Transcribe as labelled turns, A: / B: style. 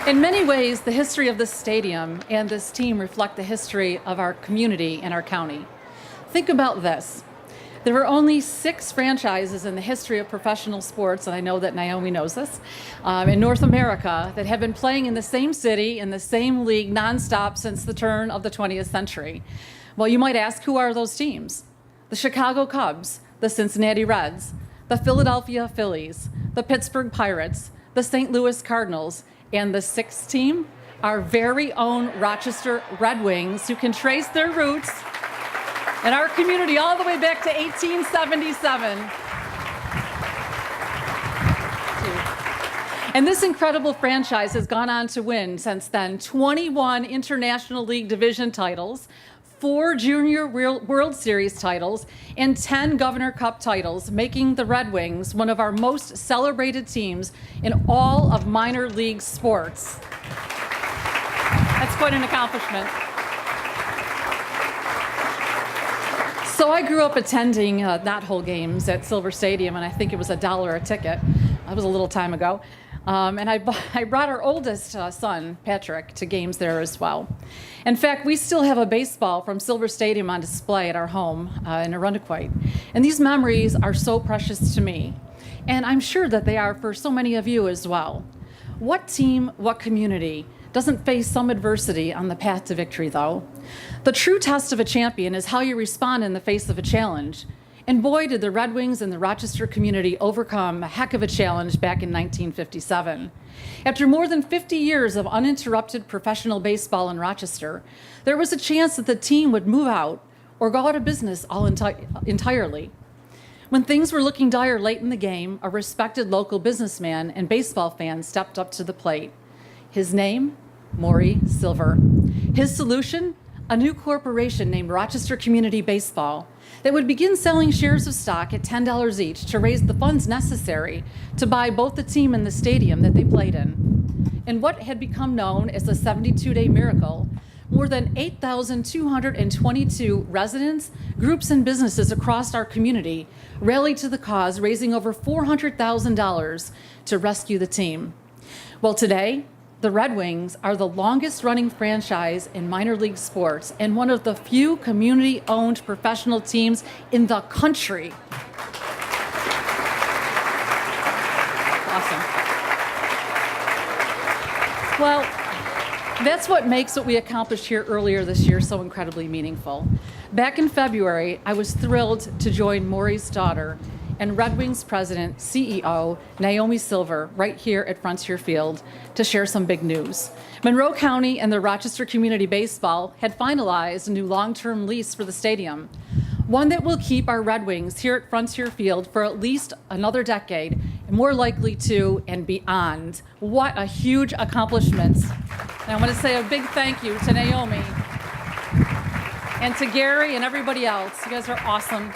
A: In many ways, the history of this stadium and this team reflect the history of our community and our county. Think about this. There were only 6 franchises in the history of professional sports, and I know that Naomi knows this, in North America that have been playing in the same city, in the same league, nonstop since the turn of the 20th century. Well, you might ask, who are those teams? The Chicago Cubs, the Cincinnati Reds, the Philadelphia Phillies, the Pittsburgh Pirates, the St. Louis Cardinals, and the 6th team, our very own Rochester Red Wings, who can trace their roots in our community all the way back to 1877. And this incredible franchise has gone on to win since then 21 International League Division titles, 4 Junior World Series titles, and 10 Governor Cup titles, making the Red Wings one of our most celebrated teams in all of minor league sports. That's quite an accomplishment. So I grew up attending knot-hole games at Silver Stadium, and I think it was $1 a ticket. That was a little time ago. And I brought our oldest son, Patrick, to games there as well. In fact, we still have a baseball from Silver Stadium on display at our home in Arundequoit. And these memories are so precious to me. And I'm sure that they are for so many of you as well. What team, what community doesn't face some adversity on the path to victory, though? The true test of a champion is how you respond in the face of a challenge. And boy, did the Red Wings and the Rochester community overcome a heck of a challenge back in 1957. After more than 50 years of uninterrupted professional baseball in Rochester, there was a chance that the team would move out or go out of business entirely. When things were looking dire late in the game, a respected local businessman and baseball fan stepped up to the plate. His name, Maury Silver. His solution, a new corporation named Rochester Community Baseball that would begin selling shares of stock at $10 each to raise the funds necessary to buy both the team and the stadium that they played in. In what had become known as the 72-day miracle, more than 8,222 residents, groups, and businesses across our community rallied to the cause, raising over $400,000 to rescue the team. Well, today, the Red Wings are the longest-running franchise in minor league sports and one of the few community-owned professional teams in the country. Awesome. Well, that's what makes what we accomplished here earlier this year so incredibly meaningful. Back in February, I was thrilled to join Maury's daughter and Red Wings President, CEO, Naomi Silver, right here at Frontier Field to share some big news. Monroe County and the Rochester Community Baseball had finalized a new long-term lease for the stadium, one that will keep our Red Wings here at Frontier Field for at least another decade, and more likely to and beyond. What a huge accomplishment. And I want to say a big thank you to Naomi and to Gary and everybody else. You guys are awesome.